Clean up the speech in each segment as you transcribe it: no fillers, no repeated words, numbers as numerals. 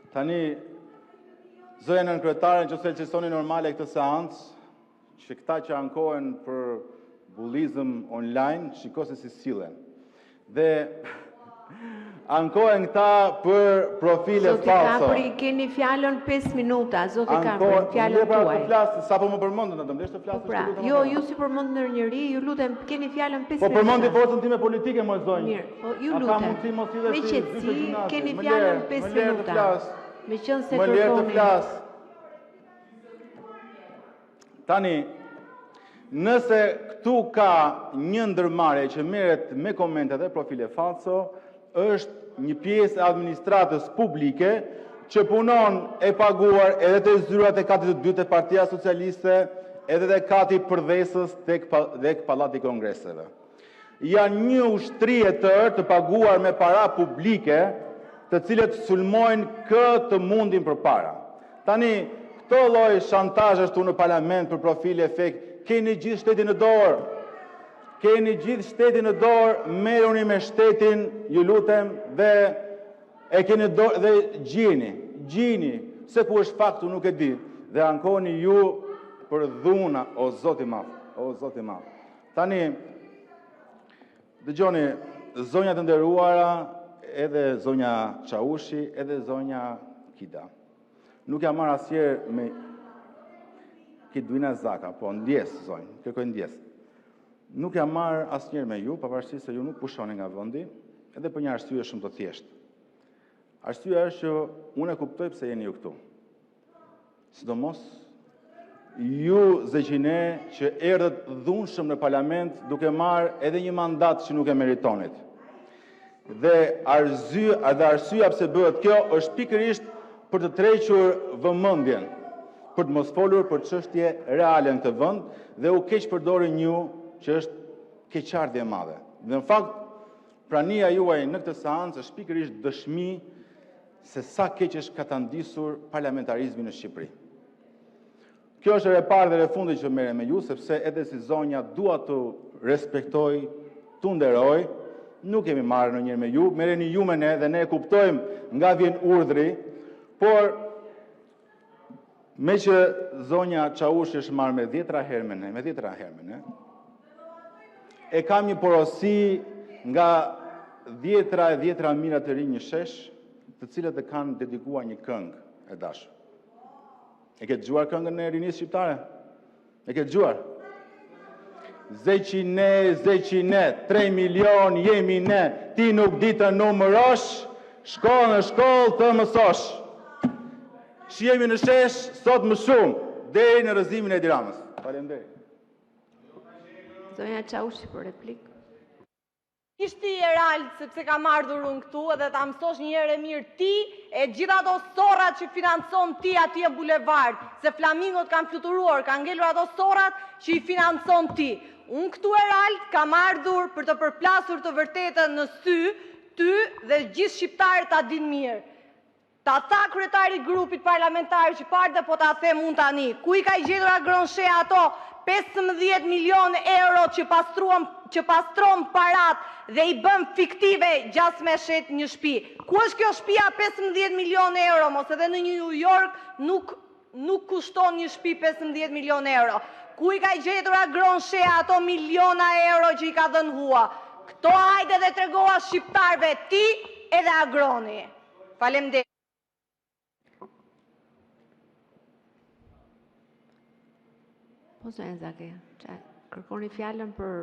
Tani, zëja nën kryetare, nëse qësoni normale këtë seancë, që këta që ankohen për bullizëm online, shiko se si sillen. Dhe ankohen këta për profile falso. Zoti Kapri, keni fjalën 5 minuta, Zoti Kapri, fjalën tuaj. Sa po më përmendën atë, më të flasë. Pra, jo, ju si përmend ndër njëri, ju lutem, keni fjalën 5 minuta. Po përmendi forcën time politike, më zonjë. Mirë, po ju lutem. Me qetësi, keni fjalën 5 minuta. Me qenë se kërkoni. Më lërë të flas. Tani, nëse këtu ka një ndërmarrje që merret me komente dhe profile falso, është një pjesë e administratës publike që punon e paguar edhe të zyrat e katit të dytë të Partia Socialiste, edhe të kati përvesës tek Pallati i Kongreseve. Janë një ushtri e tërë të paguar me para publike, të cilët sulmojnë këtë mundin përpara. Tani, këto lloj shantazhesh këtu në parlament për profile fake, keni gjithë shtetin në dorë. Keni gjithë shtetin në dorë, merruni me shtetin, ju lutem, dhe e keni dorë dhe gjini, se ku është faktu nuk e di, dhe ankoni ju për dhuna, o Zoti i madh. Tani, dëgjoni, zonjat të nderuara, edhe zonja Çaushi, edhe zonja Kida. Nuk jam marrë asnjëherë me Kiduina Zaka, po ndjes, zonjë, kërkoj ndjes. Nuk jam marrë asnjëherë me ju, pavarësisht se ju nuk pushoni nga vendi, edhe për një arsye shumë të thjeshtë. Arsyeja është që unë e kuptoj pse jeni ju këtu. Sidomos ju zëqine që erdhët dhunshëm në parlament duke marrë edhe një mandat që nuk e meritonit. Dhe arsyeja pse bëhet kjo është pikërisht për të tërhequr vëmendjen, për të mos folur për çështje reale në këtë vend dhe u keq përdorin një që është keqardhje e madhe. Dhe në fakt, prania juaj në këtë seancë është pikërisht dëshmi se sa keq është ka ta ndisur parlamentarizmin në Shqipëri. Kjo është e parë dhe e fundit që merrem me ju, sepse edhe si zonja dua të respektoj, të nderoj, nuk kemi marrë në njërë me ju, merreni ju me ne dhe ne e kuptojmë nga vjen urdhri, por me që zonja Çaushi është marrë me 10 herë me ne, e kam një porosi nga 10 mira të rinj një shesh, të cilët e kanë dedikuar një këngë e dashur. E ke dëgjuar këngën e rinisë shqiptare? E ke dëgjuar? Zeqine, 3 milion jemi ne, ti nuk di të numërosh, shko në shkollë të mësosh. Që jemi në shesh, sot më shumë, deri në rrëzimin e Tiranës. Faleminderit. Zonja Çaushi për replikë. Ishti e ralt, sepse kam ardhur unë këtu edhe ta mësosh një herë mirë ti e gjitha ato sorrat që financon ti atje në bulevard, se flamingot kanë fluturuar, kanë ngelur ato sorrat që i financon ti. Unë këtu e ralt kam ardhur për të përplasur të vërtetën në sy, ty dhe gjithë shqiptarët ta din mirë. Ta tha kryetari i grupit parlamentar që parë dhe po ta them unë tani, ku i ka i gjetur Agronshea ato 15 milion euro që pastron parat dhe i bën fiktive gjas me shet një shtëpi. Ku është kjo shtëpia 15 milion euro, mos edhe në New York nuk kushton një shtëpi 15 milion euro. Ku i ka i gjetur Agronshea ato miliona euro që i ka dhënë hua. Këto hajde dhe tregoa shqiptarve ti edhe Agroni. Faleminderit. Po zonja Zake, kërkoni fjalën për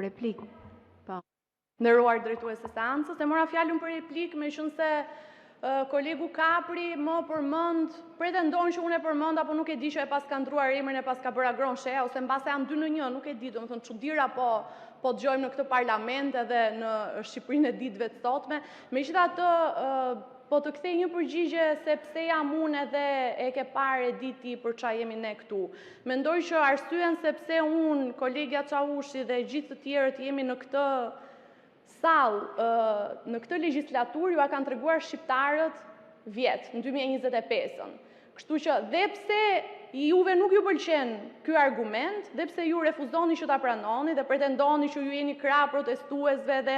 replikë. Po. Nderuar drejtues së seancës, e mora fjalën për replikë me qenë se kolegu Kapri më përmend, pretendon që unë e përmend apo nuk e di që e pas ka ndruar emrin e pas ka bërë Agronshea ose mbase janë 2 në 1, nuk e di, domethënë çuditëra po dëgjojmë në këtë parlament edhe në Shqipërinë e ditëve të sotme. Megjithatë, po të kthej një përgjigje se pse jam unë edhe e ke parë diti për çfarë jemi ne këtu. Mendoj që arsyen se pse unë, kolegja Çaushi dhe gjithë të tjerët jemi në këtë sallë, në këtë legjislaturë ju a kanë treguar shqiptarët vjet, në 2025-ën. Kështu që dhe pse juve nuk ju pëlqen ky argument, dhe pse ju refuzoni që ta pranoni dhe pretendoni që ju jeni krah protestuesve dhe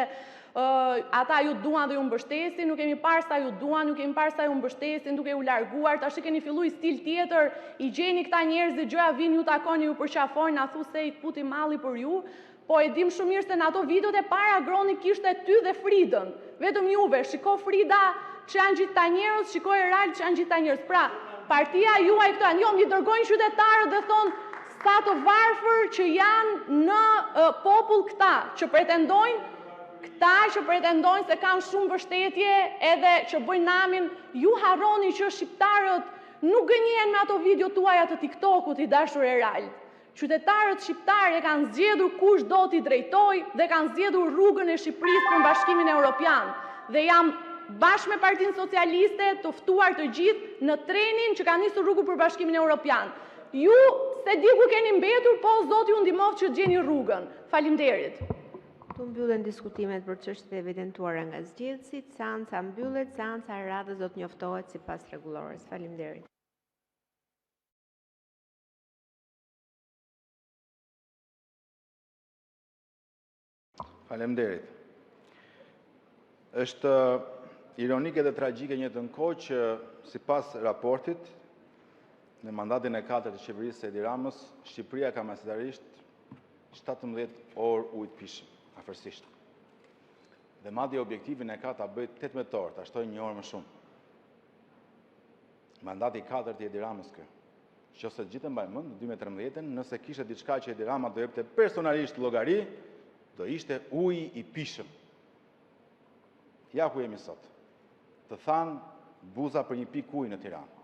ata ju duan dhe ju mbështesin, nuk kemi parë sa ju duan, nuk kemi parë sa ju mbështesin duke u larguar, tash keni filluar stil tjetër, i gjeni këta njerëz dhe gjëja vin ju takoni, ju përqafojnë, na thu se i kputi malli për ju, po e dim shumë mirë se në ato videot e para Groni kishte ty dhe Fridën, vetëm juve, shiko Frida që janë gjithë ta njerëz, shiko Erald që janë gjithë ta njerëz. Pra, partia juaj këto janë, jo, mi dërgojnë qytetarët dhe thonë sa të varfër që janë në popull këta që pretendojnë se kanë shumë mbështetje edhe që bëjnë namin, ju harroni që shqiptarët nuk gënjehen me ato video tuaja të TikTokut i dashur Erald. Qytetarët shqiptarë e kanë zgjedhur kush do t'i drejtoj dhe kanë zgjedhur rrugën e Shqipërisë për Bashkimin Evropian. Dhe jam bashkë me Partinë Socialiste të ftuar të gjithë në trenin që ka nisur rrugën për Bashkimin Evropian. Ju se di ku keni mbetur, po Zoti ju ndihmoft që të gjeni rrugën. Faleminderit. Tu mbyllen diskutimet për çështjet e evidentuara nga zgjedhësit, seanca mbyllet, seanca e radhës do të njoftohet sipas rregullores. Faleminderit. Faleminderit. Është ironike dhe tragjike njëtën kohë që sipas raportit në mandatin e 4 të qeverisë së Edi Ramës, Shqipëria ka mesatarisht 17 orë ujë pishëm, afërsisht. Dhe madje objektivin e ka ta bëjë 18 orë, ta shtoj 1 orë më shumë. Mandati 4 të Edi Ramës kë. Qose gjithë mbaj mend, në 2013, nëse kishte diçka që Edi Rama do jepte personalisht llogari, do ishte uji i pishëm. Ja ku jemi sot. Të thanë buza për një pikë uji në Tiranë.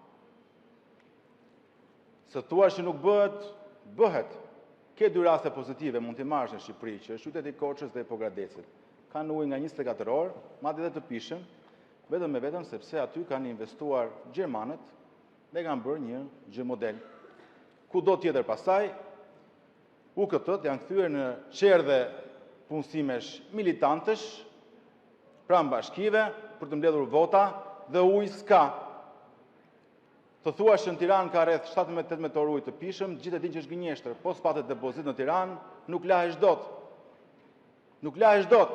Së thua që nuk bëhet, bëhet. Ke dy raste pozitive mund t'i marrësh në Shqipëri, që është qyteti i Korçës dhe Hipokradecit. Kanë ujë nga 24 orë, madje edhe të pishëm, vetëm e vetëm sepse aty kanë investuar gjermanët dhe kanë bërë një gjë model. Kudo tjetër pasaj, UKT-t janë kthyer në çerdhe punësimesh militantësh, pranë bashkive, për të mbledhur vota dhe ujë s'ka. Të thuash që në Tiranë ka rreth 17-18 orë ujë të pishëm, gjithë e din që është gënjeshtër, po s'patet depozit në Tiranë, nuk lahesh dot. Nuk lahesh dot.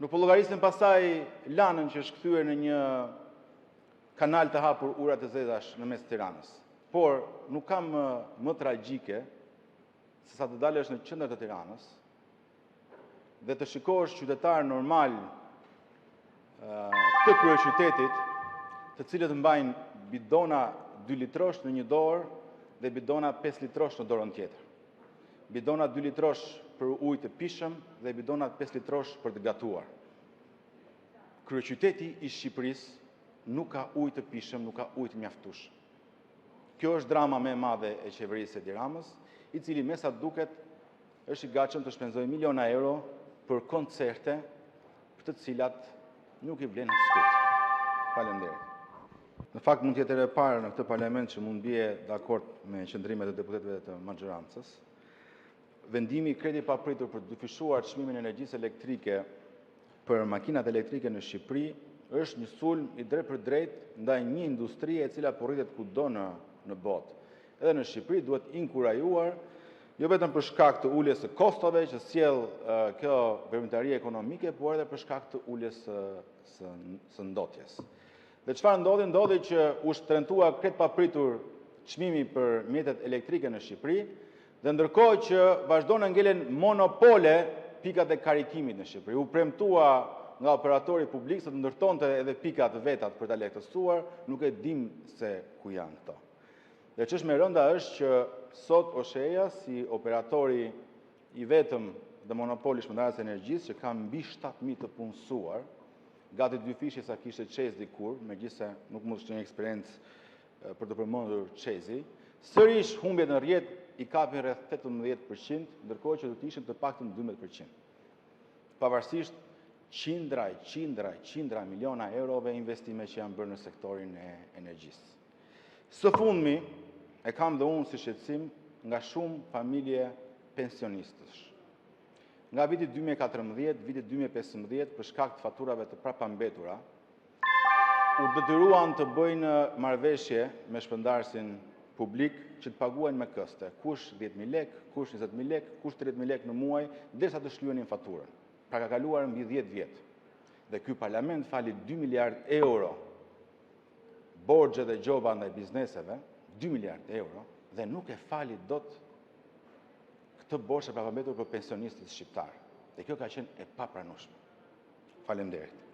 Nuk po llogarisin pasaj lanën që është kthyer në një kanal të hapur urat e zezash në mes Tiranës. Por nuk ka më tragjike se sa të dalësh në qendër të Tiranës dhe të shikosh qytetar normal të kryeqytetit, të cilët mbajnë bidona 2 litrosh në një dorë dhe bidona 5 litrosh në dorën tjetër. Bidona 2 litrosh për ujë të pishëm dhe bidona 5 litrosh për të gatuar. Kryeqyteti i Shqipërisë nuk ka ujë të pishëm, nuk ka ujë të mjaftueshëm. Kjo është drama më e madhe e qeverisë së Edi Ramës, i cili me sa duket është i gatshëm të shpenzojë miliona euro për koncerte për të cilat nuk i vlen skut. Faleminderit. Në fakt mund të jetë e parë në këtë parlament që mund bie dakord me qëndrimet e deputetëve të maxhorancës. Vendimi i kredi papritur për të dyfishuar çmimin e energjisë elektrike për makinat elektrike në Shqipëri është një sulm i drejt për drejt ndaj një industrie e cila po rritet kudo në botë. Edhe në Shqipëri duhet inkurajuar, jo vetëm për shkak të uljes së kostove që sjell kjo veprimtari ekonomike, por edhe për shkak të uljes së ndotjes. Dhe çfarë ndodhi? Ndodhi që u shtrëntua krejt papritur çmimi për mjetet elektrike në Shqipëri, dhe ndërkohë që vazhdon të ngelen monopole pikat e karikimit në Shqipëri. U premtua nga operatori publik se të ndërtonte edhe pikat vetat për ta lehtësuar, nuk e dim se ku janë këto. Dhe ç'është më rënda është që sot OSHE-ja si operatori i vetëm dhe monopoli shpërndarjes së energjisë që ka mbi 7.000 të punësuar, gati 2 fishë sa kishte Çezi dikur, megjithëse nuk mund të ishte një eksperiencë për të përmendur Çezi, sërish humbjet në rrjet i kapin rreth 18%, ndërkohë që do të ishin të paktën 12%. Pavarësisht qindra miliona eurove investime që janë bërë në sektorin e energjisë. Së fundmi, e kam dhe unë si shqetësim nga shumë familje pensionistësh. Nga viti 2014, viti 2015, për shkak të faturave të prapambetura, u detyruan të bëjnë marrëveshje me shpërndarësin publik që të paguajnë me këste. Kush 10.000 lek, kush 20.000 lek, kush 30.000 lek në muaj, derisa të shlyenin faturën. Pra ka kaluar mbi 10 vjet. Dhe ky parlament fali 2 miliard euro borxhe dhe gjoba ndaj bizneseve, 2 miliard euro, dhe nuk e fali dot këtë borxh e papambetur për pensionistët shqiptar. Dhe kjo ka qenë e papranueshme. Faleminderit.